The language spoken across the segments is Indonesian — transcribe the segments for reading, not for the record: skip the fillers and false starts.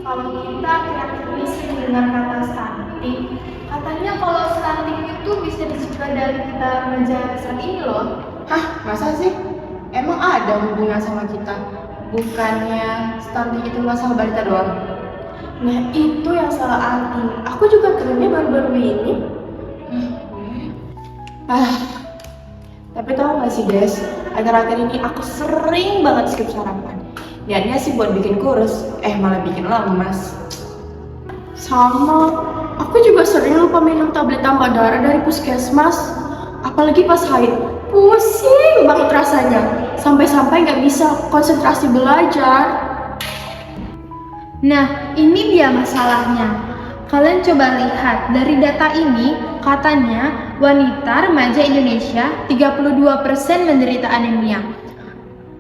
Kalau kita akhir-akhir ini sering dengar kata stunting, katanya kalau stunting itu bisa dicegah dari kita remaja saat ini loh. Hah, masa sih? Emang ada hubungan sama kita? Bukannya stunting itu masalah balita doang? Nah itu yang salah arti. Aku juga dengarnya baru-baru ini. Tapi tau gak sih guys, akhir-akhir ini aku sering banget skip sarapan. Niatnya sih buat bikin kurus, malah bikin lemas. Sama, aku juga sering lupa minum tablet tambah darah dari puskesmas. Apalagi pas haid, pusing banget rasanya. Sampai-sampai nggak bisa konsentrasi belajar. Nah, ini dia masalahnya. Kalian coba lihat, dari data ini, katanya wanita remaja Indonesia 32% menderita anemia.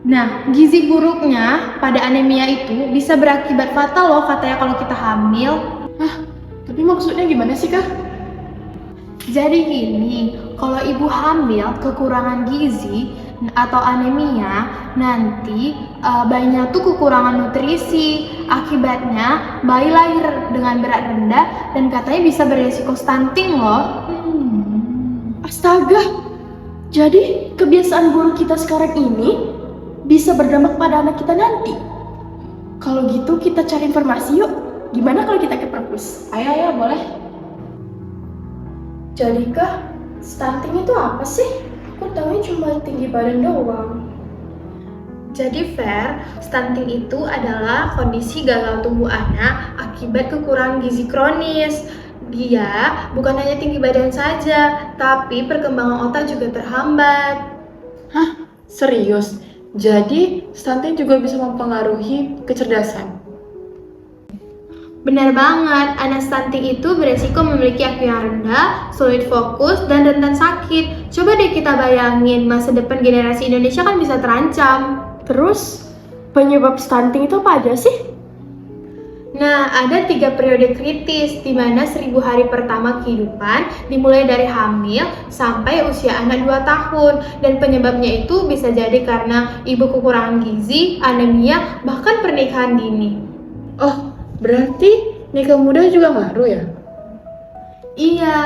Nah, gizi buruknya pada anemia itu bisa berakibat fatal loh katanya kalau kita hamil. Tapi maksudnya gimana sih Kak? Jadi gini, kalau ibu hamil kekurangan gizi atau anemia, nanti bayinya tuh kekurangan nutrisi. Akibatnya bayi lahir dengan berat rendah dan katanya bisa beresiko stunting loh. Astaga, jadi kebiasaan buruk kita sekarang ini bisa berdampak pada anak kita nanti. Kalau gitu kita cari informasi yuk. Gimana kalau kita ke perpus? Ayo, boleh. Jadi Kak, stunting itu apa sih? Aku tahu cuma tinggi badan doang. Jadi Fer, stunting itu adalah kondisi gagal tumbuh anak akibat kekurangan gizi kronis. Dia bukan hanya tinggi badan saja, tapi perkembangan otak juga terhambat. Hah? Serius? Jadi stunting juga bisa mempengaruhi kecerdasan? Benar banget, anak stunting itu beresiko memiliki IQ yang rendah, sulit fokus, dan rentan sakit. Coba deh kita bayangin, masa depan generasi Indonesia kan bisa terancam. Terus, penyebab stunting itu apa aja sih? Nah, ada 3 periode kritis, di mana 1000 hari pertama kehidupan dimulai dari hamil sampai usia anak 2 tahun. Dan penyebabnya itu bisa jadi karena ibu kekurangan gizi, anemia, bahkan pernikahan dini. Oh, berarti nikah muda juga ngaruh ya? Iya,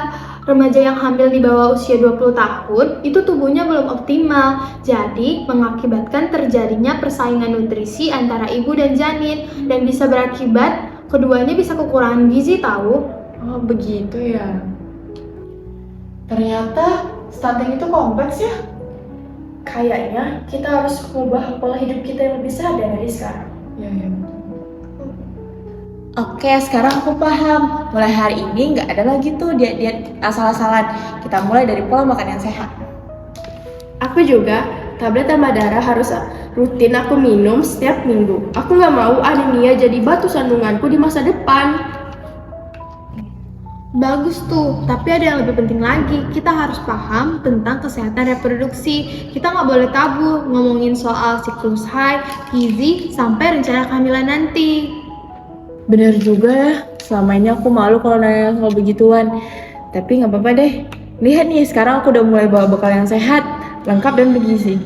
remaja yang hamil di bawah usia 20 tahun itu tubuhnya belum optimal. Jadi mengakibatkan terjadinya persaingan nutrisi antara ibu dan janin dan bisa berakibat keduanya bisa kekurangan gizi tahu. Oh, begitu ya. Ternyata stunting itu kompleks ya? Kayaknya kita harus mengubah pola hidup kita yang lebih sadar dari sekarang. Ya. Oke, sekarang aku paham. Mulai hari ini nggak ada lagi tuh diet asal-asalan. Kita mulai dari pola makan yang sehat. Aku juga, tablet tambah darah harus rutin aku minum setiap minggu. Aku nggak mau anemia jadi batu sandunganku di masa depan. Bagus tuh, tapi ada yang lebih penting lagi. Kita harus paham tentang kesehatan reproduksi. Kita nggak boleh tabu ngomongin soal siklus haid, gizi, sampai rencana kehamilan nanti. Bener juga ya, selama ini aku malu kalau nanya soal begituan. Tapi nggak apa-apa deh. Lihat nih, sekarang aku udah mulai bawa bekal yang sehat, lengkap dan bergizi.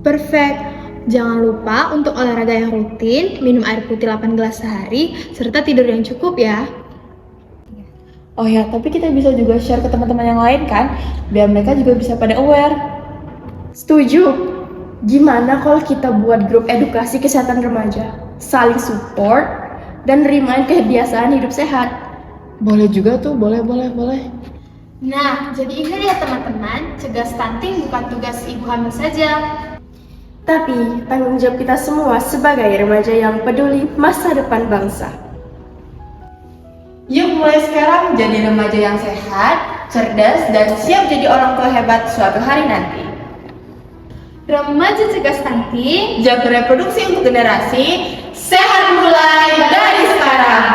Perfect. Jangan lupa untuk olahraga yang rutin, minum air putih 8 gelas sehari, serta tidur yang cukup ya. Oh ya, tapi kita bisa juga share ke teman-teman yang lain kan, biar mereka juga bisa pada aware. Setuju. Gimana kalau kita buat grup edukasi kesehatan remaja, saling support, dan remind kebiasaan hidup sehat? Boleh juga tuh, boleh. Nah, jadi ingat ya teman-teman, cegah stunting bukan tugas ibu hamil saja, tapi tanggung jawab kita semua sebagai remaja yang peduli masa depan bangsa. Yuk mulai sekarang jadi remaja yang sehat, cerdas, dan siap jadi orang tua hebat suatu hari nanti. Remaja cegah stunting, Jaga reproduksi untuk generasi sehat mulai dari sekarang.